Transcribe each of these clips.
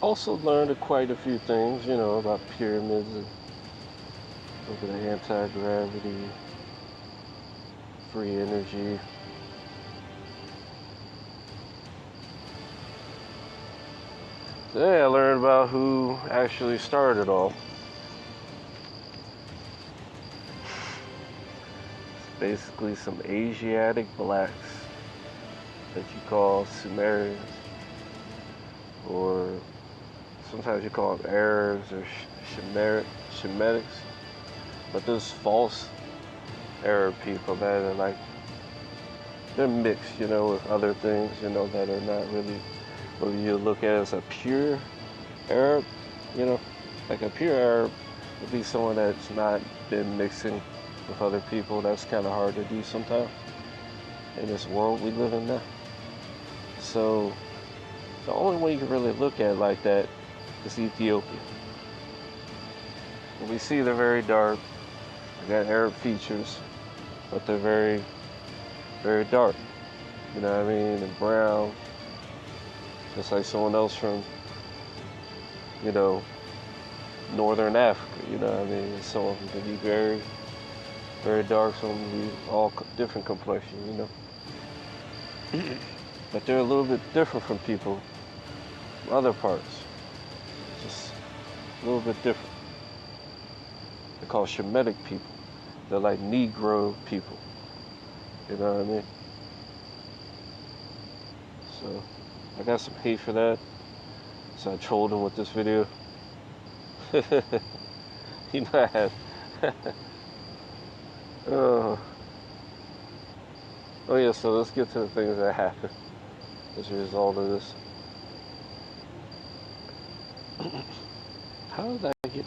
Also learned quite a few things, you know, about pyramids and look at the anti-gravity, free energy. Today I learned about who actually started it all. It's basically some Asiatic blacks that you call Sumerians, or sometimes you call them Arabs or Shemitics, but those false Arab people that are like, they're mixed, you know, with other things, you know, that are not really what you look at as a pure Arab, you know. Like a pure Arab would be someone that's not been mixing with other people. That's kind of hard to do sometimes in this world we live in now. So the only way you can really look at it like that is Ethiopia. And we see they're very dark. They got Arab features, but they're very, very dark. You know what I mean? And brown, just like someone else from, you know, northern Africa. You know what I mean? Some of them can be very, very dark. Some of them can be all different complexion. You know. But they're a little bit different from people from other parts. Just a little bit different. They're called Shemitic people. They're like Negro people. You know what I mean? So I got some hate for that. So I trolled him with this video. You know I had. Oh yeah, so let's get to the things that happened as a result of this. How did I get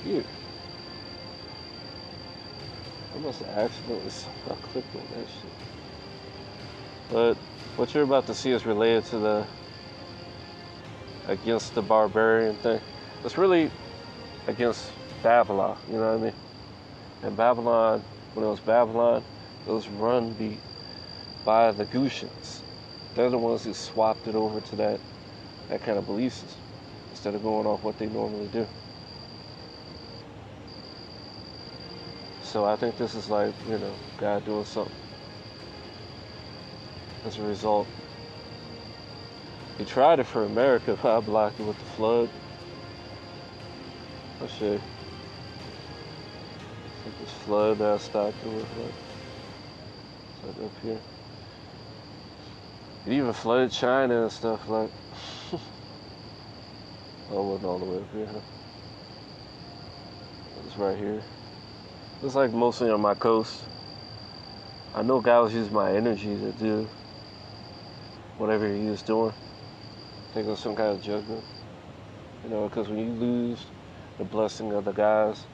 here? I must have accidentally somehow clicked on that shit. But what you're about to see is related to the against the barbarian thing. It's really against Babylon, you know what I mean? And Babylon, when it was Babylon, it was run by the Gushans. They're the ones who swapped it over to that kind of belief system instead of going off what they normally do. So I think this is like, you know, God doing something. As a result, he tried it for America, but I blocked it with the flood. Oh shit. Like this flood that I stopped it with, like, it's like up here. It even flooded China and stuff, like. Oh, it wasn't all the way up here, huh? It's right here. It's like mostly on my coast. I know God was using my energy to do whatever he was doing. I think it was some kind of judgment. You know, because when you lose the blessing of the guys,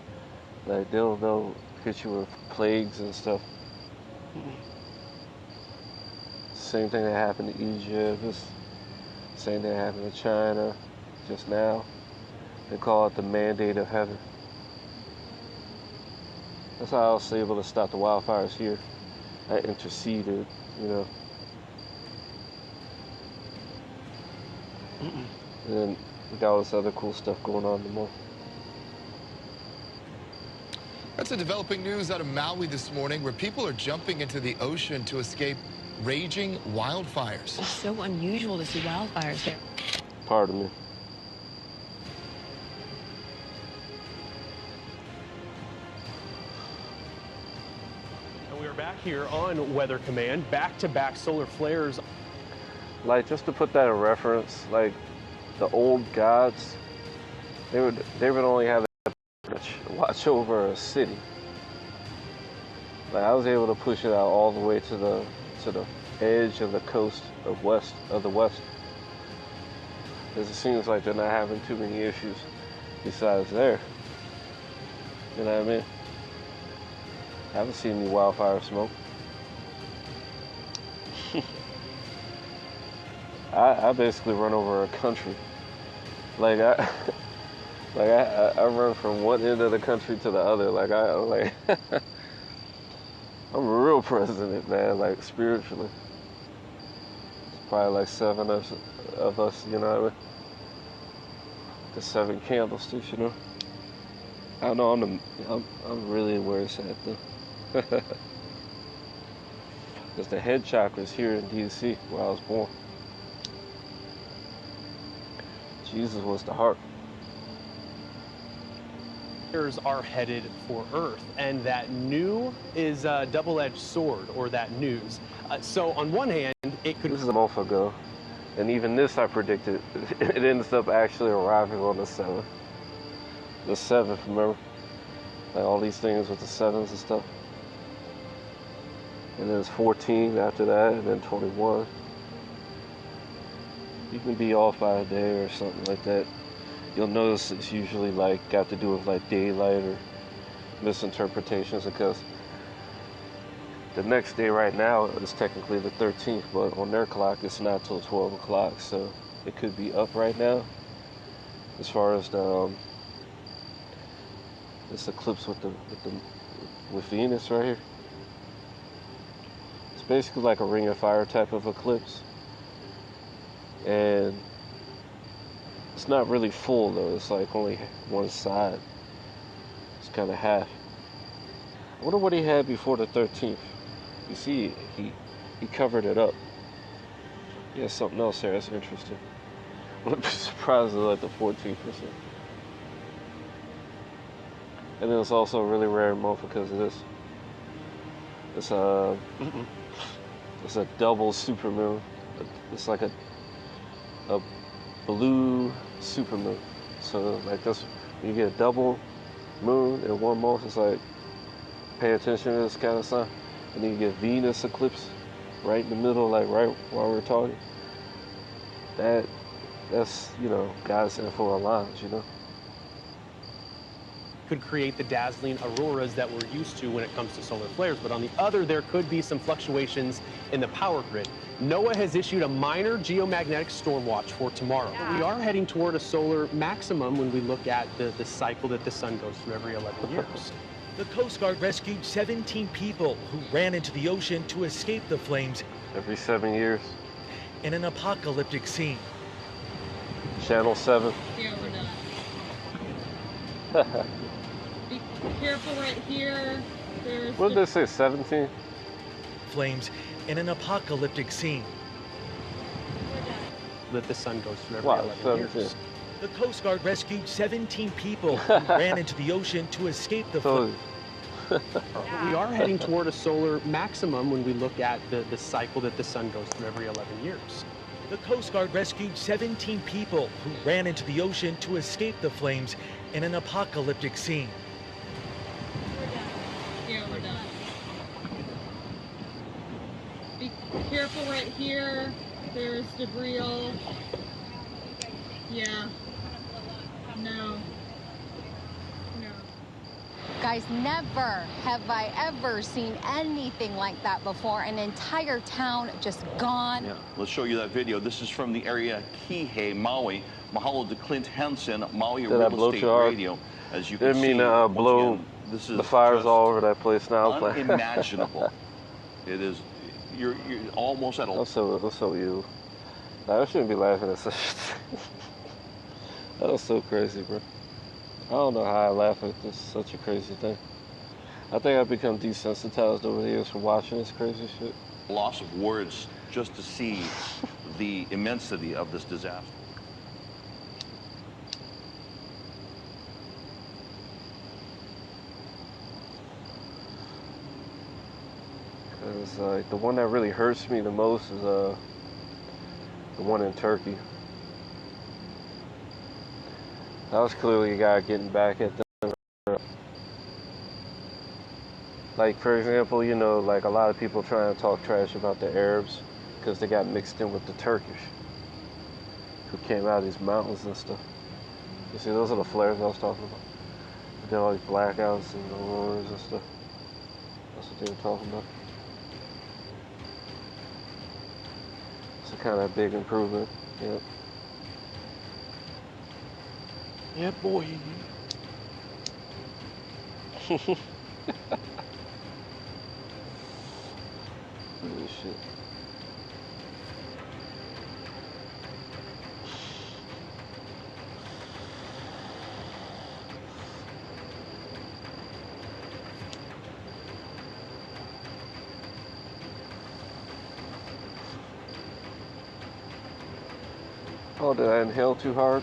like they'll hit you with plagues and stuff. Same thing that happened to Egypt. Same thing that happened to China just now. They call it the mandate of heaven. That's how I was able to stop the wildfires here. I interceded, you know. And then we got all this other cool stuff going on tomorrow. That's the developing news out of Maui this morning, where people are jumping into the ocean to escape raging wildfires. It's so unusual to see wildfires there. Pardon me. We are back here on Weather Command. Back-to-back solar flares. Like, just to put that in reference, like the old gods, they would only have to watch over a city. Like, I was able to push it out all the way to the edge of the coast of the west. Because it seems like they're not having too many issues besides there. You know what I mean? I haven't seen any wildfire smoke. I basically run over a country. Like I run from one end of the country to the other. I'm a real president, man. Like spiritually, Probably like 7 of us, you know what I mean? The 7 candlesticks, you know? I don't know, I'm really where it's at, though. Because the head chakra is here in D.C., where I was born. Jesus was the heart. Are headed for Earth, and that new is a double-edged sword, or that news. So on one hand, it could... This is a month ago, and even this I predicted. It ends up actually arriving on the 7th. The 7th, remember? Like all these things with the 7s and stuff. And then it's 14 after that, and then 21. You can be off by a day or something like that. You'll notice it's usually like got to do with like daylight or misinterpretations, because the next day right now is technically the 13th, but on their clock it's not till 12 o'clock, so it could be up right now. As far as this eclipse with Venus right here, it's basically like a ring of fire type of eclipse, and it's not really full though. It's like only one side. It's kind of half. I wonder what he had before the 13th. You see, he covered it up. He has something else there. That's interesting. I wouldn't be surprised at like the 14th or something. And then it's also a really rare month because of this. It's a double supermoon. It's like a blue supermoon. So like this, when you get a double moon in one month, it's like, pay attention to this kind of sign. And then you get Venus eclipse right in the middle, like right while we're talking. That's, you know, God's in for a lines, you know. Could create the dazzling auroras that we're used to when it comes to solar flares, but on the other, there could be some fluctuations in the power grid. NOAA has issued a minor geomagnetic storm watch for tomorrow. Yeah. We are heading toward a solar maximum when we look at the cycle that the sun goes through every 11 years. The Coast Guard rescued 17 people who ran into the ocean to escape the flames. Every 7 years. In an apocalyptic scene. Channel 7. Yeah, we're done. Be careful right here. There's what did they say, 17? Flames in an apocalyptic scene. That the sun goes through every 11 years. The Coast Guard rescued 17 people who ran into the ocean to escape the flames. We are heading toward a solar maximum when we look at the cycle that the sun goes through every 11 years. The Coast Guard rescued 17 people who ran into the ocean to escape the flames in an apocalyptic scene. Yeah, we're done. Be careful right here. There's debris all. Yeah. No. Guys, never have I ever seen anything like that before. An entire town just gone. Yeah, let's show you that video. This is from the area Kihei, Maui. Mahalo to Clint Henson, Maui Real Estate Radio. As you can see, blow again, this is the fires all over that place now. Unimaginable. It is. You're almost at a. I'm so you. I shouldn't be laughing at such. That was so crazy, bro. I don't know how I laugh at this, such a crazy thing. I think I've become desensitized over the years from watching this crazy shit. Loss of words just to see the immensity of this disaster. It's like the one that really hurts me the most is the one in Turkey. That was clearly a guy getting back at them. Like, for example, you know, like a lot of people trying to talk trash about the Arabs because they got mixed in with the Turkish who came out of these mountains and stuff. You see, those are the flares I was talking about. They had all these blackouts and auroras and stuff. That's what they were talking about. It's a kind of big improvement, yeah. Yeah, boy. Holy shit. Oh, did I inhale too hard?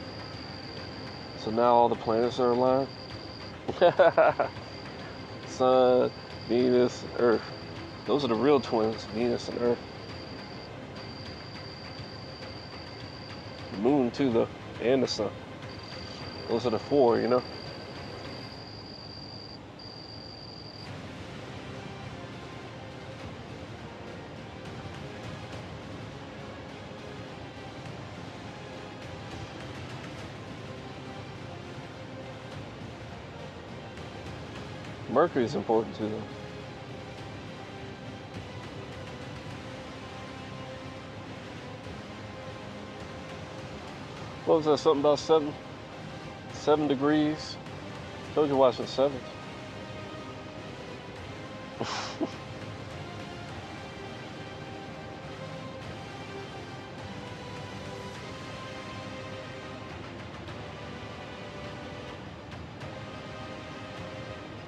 So now all the planets are aligned? Sun, Venus, Earth. Those are the real twins, Venus and Earth. The moon too, though, and the sun. Those are the four, you know? Mercury is important too, though. What was that? Something about 7 degrees? Told you watching 7.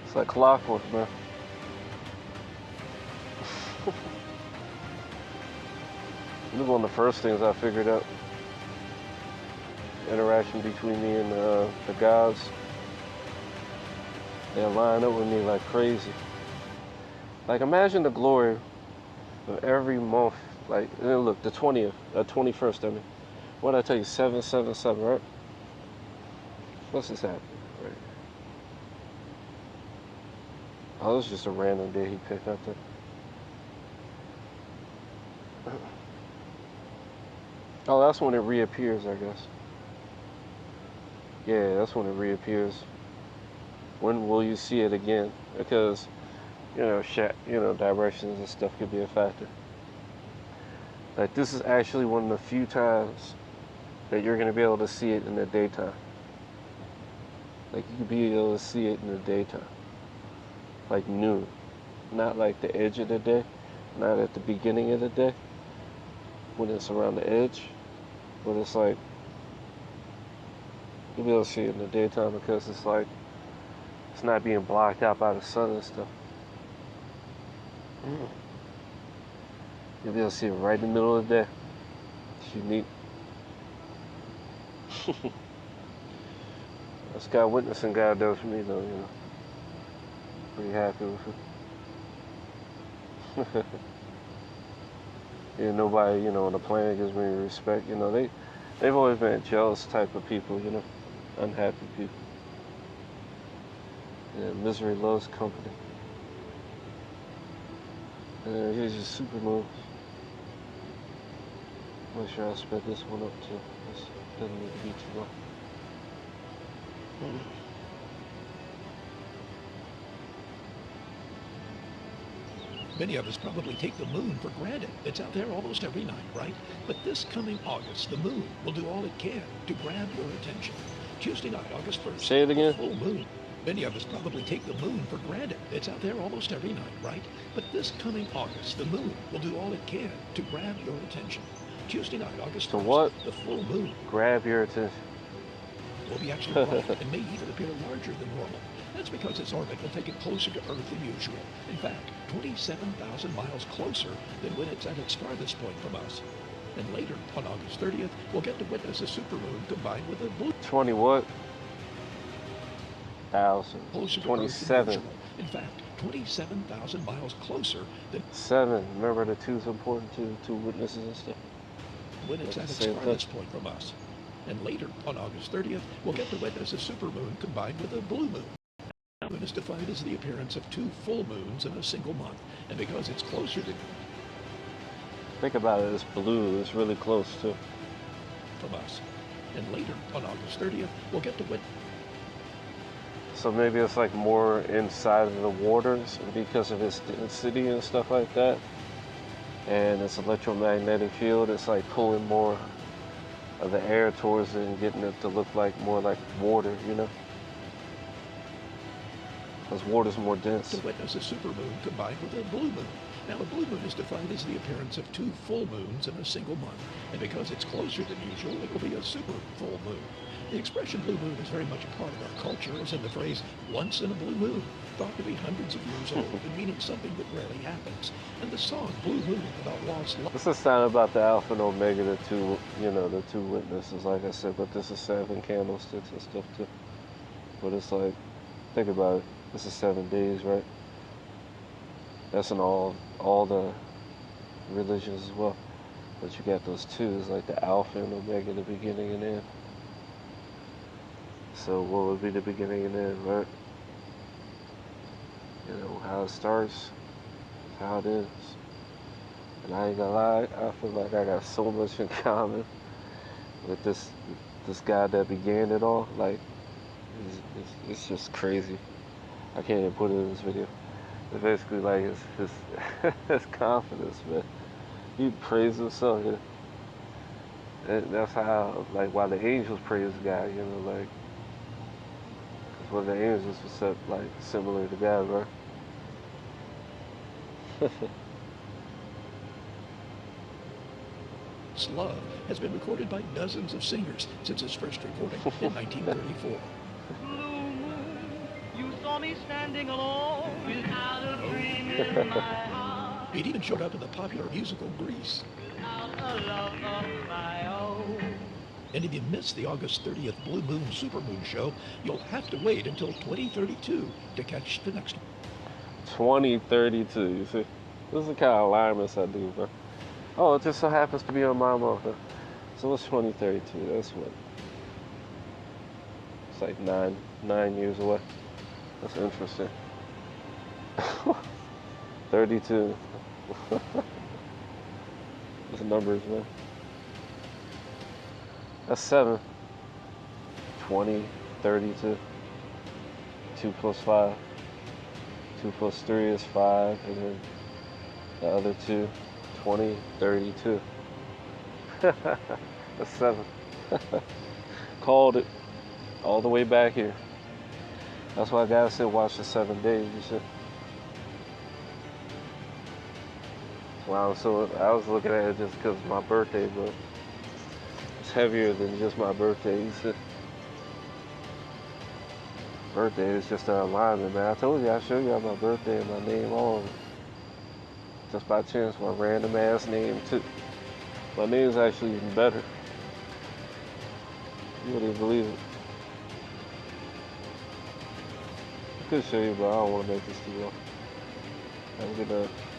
It's like clockwork, man. This is one of the first things I figured out. Interaction between me and the gods. They line up with me like crazy. Like, imagine the glory of every month. Like, look, the 20th, 21st, I mean. What did I tell you? 777, right? What's this happening? Right. Oh, this is just a random day he picked up there. Oh, that's when it reappears, I guess. Yeah, that's when it reappears. When will you see it again? Because, directions and stuff could be a factor. Like, this is actually one of the few times that you're going to be able to see it in the daytime. Like, you could be able to see it in the daytime. Like noon. Not like the edge of the day. Not at the beginning of the day. When it's around the edge. But it's like, you'll be able to see it in the daytime because it's like, it's not being blocked out by the sun and stuff. You'll be able to see it right in the middle of the day. It's unique. That's God witnessing God does for me, though, you know. Pretty happy with it. Yeah, nobody, on the planet gives me respect. They've always been jealous type of people, unhappy people. Yeah, misery loves company. Here's your super moves. Make sure I sped this one up too. This doesn't need to be too long. Many of us probably take the moon for granted. It's out there almost every night, right? But this coming August, the moon will do all it can to grab your attention. Tuesday night, August 1st. Say it again. Full moon. Many of us probably take the moon for granted. It's out there almost every night, right? But this coming August, the moon will do all it can to grab your attention. Tuesday night, August 1st. So what? The full moon. Grab your attention. Will be actually bright and may even appear larger than normal. That's because its orbit will take it closer to Earth than usual. In fact, 27,000 miles closer than when it's at its farthest point from us. And later, on August 30th, we'll get to witness a supermoon combined with a blue... 20 what? Thousand. Closer to 27. Earth than usual. In fact, 27,000 miles closer than... 7. Remember the 2's important to 2 witnesses and stuff? When it's at its farthest point from us. And later, on August 30th, we'll get to witness a supermoon combined with a blue moon. The moon is defined as the appearance of 2 full moons in a single month. And because it's closer to... Think about it, it's blue, it's really close too. From us. And later, on August 30th, we'll get to witness... So maybe it's like more inside of the waters because of its density and stuff like that. And its electromagnetic field, it's like pulling more of the air towards it and getting it to look like more like water, because water's more dense. To witness a supermoon combined with a blue moon. Now, a blue moon is defined as the appearance of 2 full moons in a single month, and because it's closer than usual, it will be a super full moon. The expression blue moon is very much a part of our culture, as in the phrase once in a blue moon, thought to be hundreds of years old and meaning something that rarely happens. And the song Blue Moon about lost love. This is sound about the Alpha and Omega, the two, the two witnesses, like I said, but this is 7 candlesticks and stuff too. But it's like, think about it, this is 7 days, right? That's in all the religions as well. But you got those 2, it's like the Alpha and Omega, the beginning and end. So what would be the beginning and end, right? How it starts, how it ends. And I ain't gonna lie, I feel like I got so much in common with this guy that began it all. Like, it's just crazy. I can't even put it in this video. It's basically like his his confidence, man. He praised himself. And that's how, like, why the angels praise God, like. Well, the angels were set, like, similar to God, right? Love has been recorded by dozens of singers since its first recording in 1934. Blue moon, you saw me standing alone without a dream in my heart. It even showed up in the popular musical Grease. Without a love of my own. And if you missed the August 30th Blue Moon Supermoon show, you'll have to wait until 2032 to catch the next one. 2032, you see? This is the kind of alignments I do, bro. Oh, it just so happens to be on my month. So it's 2032, that's what? It's like nine years away. That's interesting. 32. Those numbers, man. That's 7. 20, 32. 2 plus 5. 2 plus 3 is 5, and then the other 2, 20, 32. That's 7. Called it all the way back here. That's why God said watch the 7 days, you see. Wow, so I was looking at it just because of my birthday, but it's heavier than just my birthday, you see. Birthday is just an alignment, man. I told you I showed y'all my birthday and my name on. Just by chance, my random ass name too. My name's actually even better. You wouldn't even believe it. I could show you, but I don't want to make this too long. Have a good night.